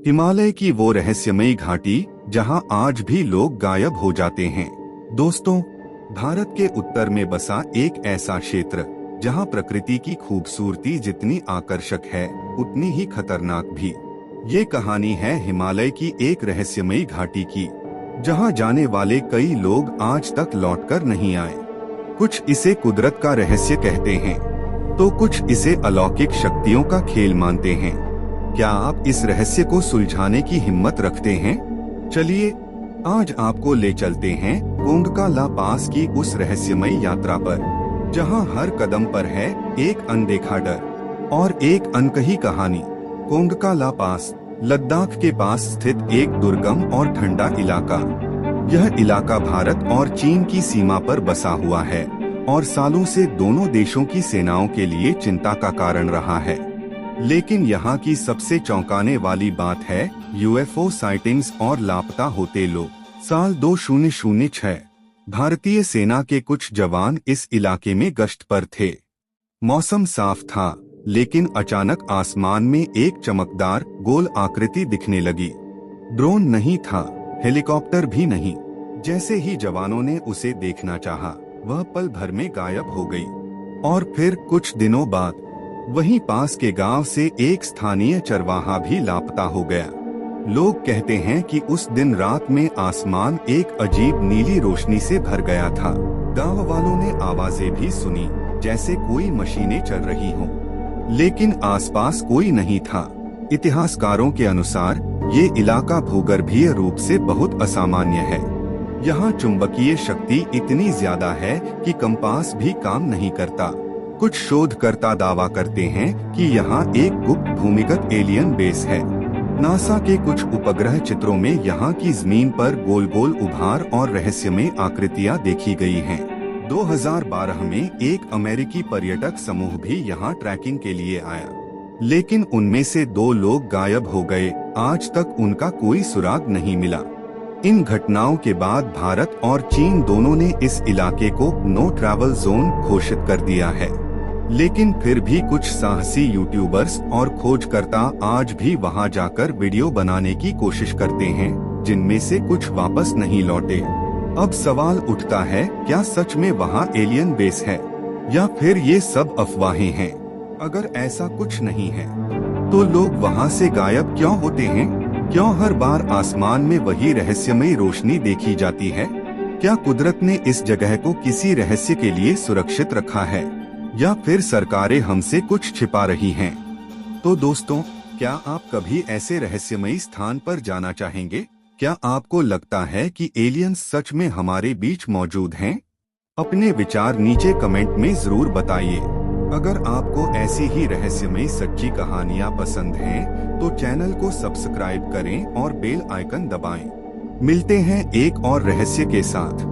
हिमालय की वो रहस्यमयी घाटी जहां आज भी लोग गायब हो जाते हैं। दोस्तों, भारत के उत्तर में बसा एक ऐसा क्षेत्र जहां प्रकृति की खूबसूरती जितनी आकर्षक है उतनी ही खतरनाक भी। ये कहानी है हिमालय की एक रहस्यमयी घाटी की, जहां जाने वाले कई लोग आज तक लौटकर नहीं आए। कुछ इसे कुदरत का रहस्य कहते हैं, तो कुछ इसे अलौकिक शक्तियों का खेल मानते हैं। क्या आप इस रहस्य को सुलझाने की हिम्मत रखते हैं? चलिए, आज आपको ले चलते हैं कोंडका ला पास की उस रहस्यमयी यात्रा पर, जहां हर कदम पर है एक अनदेखा डर और एक अनकही कहानी। कोंडका ला पास लद्दाख के पास स्थित एक दुर्गम और ठंडा इलाका। यह इलाका भारत और चीन की सीमा पर बसा हुआ है और सालों से दोनों देशों की सेनाओं के लिए चिंता का कारण रहा है। लेकिन यहाँ की सबसे चौंकाने वाली बात है यूएफओ साइटिंग्स और लापता होते लोग। साल 2006 भारतीय सेना के कुछ जवान इस इलाके में गश्त पर थे। मौसम साफ था, लेकिन अचानक आसमान में एक चमकदार गोल आकृति दिखने लगी। ड्रोन नहीं था, हेलीकॉप्टर भी नहीं। जैसे ही जवानों ने उसे देखना चाहा, वह पल भर में गायब हो गई। और फिर कुछ दिनों बाद वहीं पास के गांव से एक स्थानीय चरवाहा भी लापता हो गया। लोग कहते हैं कि उस दिन रात में आसमान एक अजीब नीली रोशनी से भर गया था। गांव वालों ने आवाजें भी सुनी, जैसे कोई मशीनें चल रही हों, लेकिन आसपास कोई नहीं था। इतिहासकारों के अनुसार ये इलाका भूगर्भीय रूप से बहुत असामान्य है। यहाँ चुंबकीय शक्ति इतनी ज्यादा है कि कंपास भी काम नहीं करता। कुछ शोधकर्ता दावा करते हैं कि यहाँ एक गुप्त भूमिगत एलियन बेस है। नासा के कुछ उपग्रह चित्रों में यहाँ की जमीन पर गोल गोल उभार और रहस्यमय आकृतियाँ देखी गई हैं। 2012 में एक अमेरिकी पर्यटक समूह भी यहाँ ट्रैकिंग के लिए आया, लेकिन उनमें से 2 लोग गायब हो गए। आज तक उनका कोई सुराग नहीं मिला। इन घटनाओं के बाद भारत और चीन दोनों ने इस इलाके को नो ट्रैवल जोन घोषित कर दिया है। लेकिन फिर भी कुछ साहसी यूट्यूबर्स और खोजकर्ता आज भी वहां जाकर वीडियो बनाने की कोशिश करते हैं, जिनमें से कुछ वापस नहीं लौटे। अब सवाल उठता है, क्या सच में वहां एलियन बेस है या फिर ये सब अफवाहें हैं? अगर ऐसा कुछ नहीं है, तो लोग वहां से गायब क्यों होते हैं? क्यों हर बार आसमान में वही रहस्यमयी रोशनी देखी जाती है? क्या कुदरत ने इस जगह को किसी रहस्य के लिए सुरक्षित रखा है, या फिर सरकारें हमसे कुछ छिपा रही हैं? तो दोस्तों, क्या आप कभी ऐसे रहस्यमयी स्थान पर जाना चाहेंगे? क्या आपको लगता है कि एलियंस सच में हमारे बीच मौजूद हैं? अपने विचार नीचे कमेंट में जरूर बताइए। अगर आपको ऐसी ही रहस्यमयी सच्ची कहानियाँ पसंद हैं, तो चैनल को सब्सक्राइब करें और बेल आइकन दबाएं। मिलते हैं एक और रहस्य के साथ।